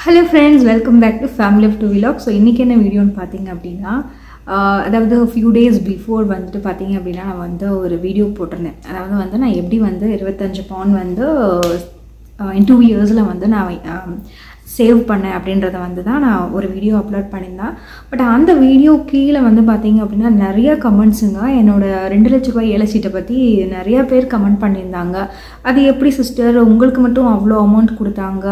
Hello friends, welcome back to Family of Two Vlog. So இன்னைக்கு என்ன வீடியோன்னு பார்த்தீங்க அப்படின்னா அதாவது few days before வந்துட்டு பார்த்தீங்க அப்படின்னா நான் வந்து ஒரு வீடியோ போட்டிருந்தேன். அதாவது வந்து நான் எப்படி வந்து 25 பவுண்ட் வந்து in 2 yearsல வந்து நான் சேவ் பண்ணேன் அப்படின்றத வந்து தான் நான் ஒரு வீடியோ அப்லோட் பண்ணியிருந்தேன். பட் அந்த வீடியோ கீழே வந்து பார்த்தீங்க அப்படின்னா நிறைய கமெண்ட்ஸுங்க என்னோட 2 லட்ச ரூபாய் ஏல சீட்டை பற்றி நிறைய பேர் கமெண்ட் பண்ணியிருந்தாங்க. அது எப்படி சிஸ்டர் உங்களுக்கு மட்டும் அவ்வளோ அமௌண்ட் கொடுத்தாங்க,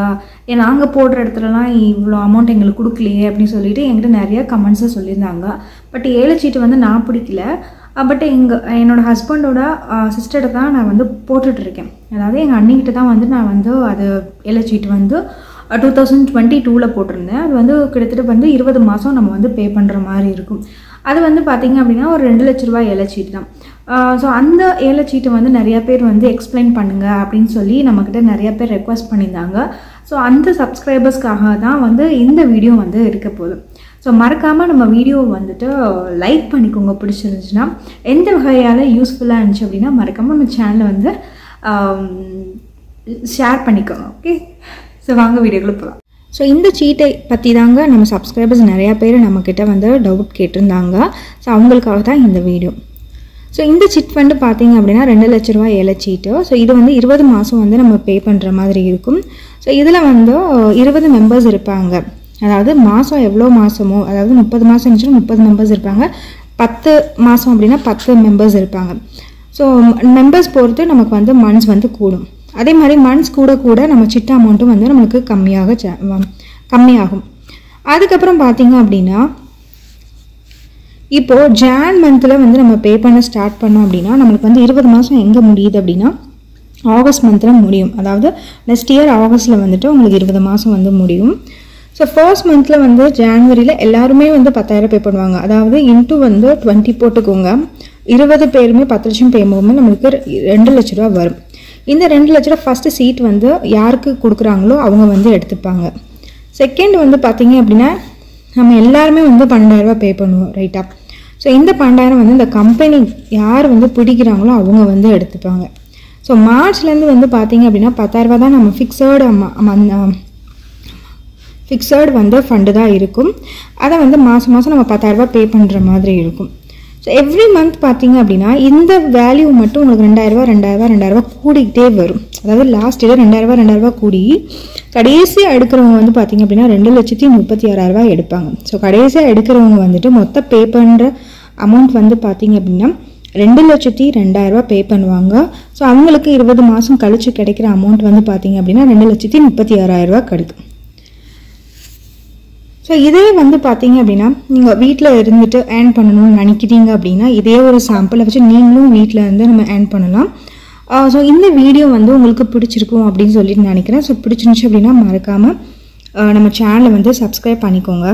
நாங்கள் போடுற இடத்துலலாம் இவ்வளோ அமௌண்ட் எங்களுக்கு கொடுக்கலையே அப்படின்னு சொல்லிட்டு என்கிட்ட நிறைய கமெண்ட்ஸை சொல்லியிருந்தாங்க. பட் ஏல சீட்டு வந்து நான் பிடிக்கல. பட் என்னோடய ஹஸ்பண்டோட சிஸ்டர்கிட்ட தான் நான் வந்து போட்டுட்ருக்கேன். அதாவது எங்கள் அண்ணிக்கிட்ட தான் வந்து நான் வந்து அது ஏல சீட்டு வந்து 2022 போட்டிருந்தேன். அது வந்து கிட்டத்தட்ட வந்து 20 மாதம் நம்ம வந்து பே பண்ணுற மாதிரி இருக்கும். அது வந்து பார்த்திங்க அப்படின்னா ஒரு 2 லட்ச ரூபாய் ஏல சீட்டு தான். ஸோ அந்த ஏல சீட்டை வந்து நிறையா பேர் வந்து எக்ஸ்பிளைன் பண்ணுங்கள் அப்படின்னு சொல்லி நம்மக்கிட்ட நிறையா பேர் ரெக்வஸ்ட் பண்ணியிருந்தாங்க. ஸோ அந்த சப்ஸ்கிரைபர்ஸ்க்காக தான் வந்து இந்த வீடியோ வந்து இருக்க போகுது. ஸோ மறக்காமல் நம்ம வீடியோவை வந்துட்டு லைக் பண்ணிக்கோங்க பிடிச்சிருந்துச்சுன்னா. எந்த வகையால் யூஸ்ஃபுல்லாக இருந்துச்சு அப்படின்னா மறக்காமல் நம்ம சேனலை வந்து ஷேர் பண்ணிக்கோங்க. ஓகே, ஸோ வாங்க வீடியோக்குள்ளே போகலாம். ஸோ இந்த சீட்டை பற்றி தாங்க நம்ம சப்ஸ்கிரைபர்ஸ் நிறையா பேர் நம்மக்கிட்ட வந்து டவுட் கேட்டிருந்தாங்க. ஸோ அவங்களுக்காக தான் இந்த வீடியோ. ஸோ இந்த சிட் ஃபண்டு பார்த்தீங்க அப்படின்னா 2 லட்ச ரூபாய் ஏல சீட்டு. ஸோ இது வந்து 20 மாதம் வந்து நம்ம பே பண்ணுற மாதிரி இருக்கும். ஸோ இதில் வந்து 20 மெம்பர்ஸ் இருப்பாங்க. அதாவது மாதம் எவ்வளோ மாதமோ, அதாவது 30 மாதம் இருந்துச்சுன்னா 30 மெம்பர்ஸ் இருப்பாங்க. 10 மாதம் அப்படின்னா 10 மெம்பர்ஸ் இருப்பாங்க. ஸோ மெம்பர்ஸ் பொறுத்து நமக்கு வந்து மந்த்ஸ் வந்து கூடும். அதே மாதிரி மந்த்ஸ் கூட கூட நம்ம சிட்ட அமௌண்ட்டும் வந்து நம்மளுக்கு கம்மியாகும். அதுக்கப்புறம் பார்த்தீங்க அப்படின்னா இப்போது ஜான் மந்தில் வந்து நம்ம பே பண்ண ஸ்டார்ட் பண்ணோம் அப்படின்னா நம்மளுக்கு வந்து 20 மாதம் எங்கே முடியுது அப்படின்னா ஆகஸ்ட் மந்தில் முடியும். அதாவது நெக்ஸ்ட் இயர் ஆகஸ்ட்டில் வந்துட்டு உங்களுக்கு 20 மாதம் வந்து முடியும். ஸோ ஃபர்ஸ்ட் மந்தில் வந்து ஜான்வரியில் எல்லாருமே வந்து 10,000 பே பண்ணுவாங்க. அதாவது இன்ட்டு வந்து 20 போட்டுக்கோங்க. 20 பேருமே 10 லட்சம் பே பண்ணும்போது நம்மளுக்கு 2 லட்ச ரூபா வரும். இந்த 2 லட்ச ரூபா ஃபஸ்ட்டு சீட் வந்து யாருக்கு கொடுக்குறாங்களோ அவங்க வந்து எடுத்துப்பாங்க. செகண்ட் வந்து பார்த்தீங்க அப்படின்னா நம்ம எல்லாருமே வந்து 12,000 பே பண்ணுவோம், ரைட்டா? ஸோ இந்த 12,000 வந்து இந்த கம்பெனி யார் வந்து பிடிக்கிறாங்களோ அவங்க வந்து எடுத்துப்பாங்க. ஸோ மார்ச்லேருந்து வந்து பார்த்தீங்க அப்படின்னா 10,000 தான் நம்ம ஃபிக்ஸடு வந்து ஃபண்டு தான் இருக்கும். அதை வந்து மாதம் மாதம் நம்ம 10,000 பே பண்ணுற மாதிரி இருக்கும். ஸோ எவ்ரி மந்த் பார்த்தீங்க அப்படின்னா இந்த வேல்யூ மட்டும் உங்களுக்கு 2,000 கூடிக்கிட்டே வரும். அதாவது லாஸ்ட் இயர் 2,000 கூடி கடைசியாக எடுக்கிறவங்க வந்து பார்த்திங்க அப்படின்னா 2,36,000 எடுப்பாங்க. ஸோ கடைசியாக எடுக்கிறவங்க வந்துட்டு மொத்த பே பண்ணுற அமௌண்ட் வந்து பார்த்திங்க அப்படின்னா 2,02,000 பே பண்ணுவாங்க. ஸோ அவங்களுக்கு 20 மாதம் கழித்து கிடைக்கிற அமௌண்ட் வந்து பார்த்திங்க அப்படின்னா 2,36,000 கிடைக்கும். ஸோ இதே வந்து பார்த்தீங்க அப்படின்னா நீங்கள் வீட்டில் இருந்துட்டு ஏர்ன் பண்ணணும்னு நினைக்கிறீங்க அப்படின்னா இதே ஒரு சாம்பிளை வச்சு நீங்களும் வீட்டில் இருந்து நம்ம ஏர்ன் பண்ணலாம். ஸோ இந்த வீடியோ வந்து உங்களுக்கு பிடிச்சிருக்கும் அப்படின்னு சொல்லிட்டு நினைக்கிறேன். ஸோ பிடிச்சிருந்துச்சு அப்படின்னா மறக்காமல் நம்ம சேனலை வந்து சப்ஸ்கிரைப் பண்ணிக்கோங்க.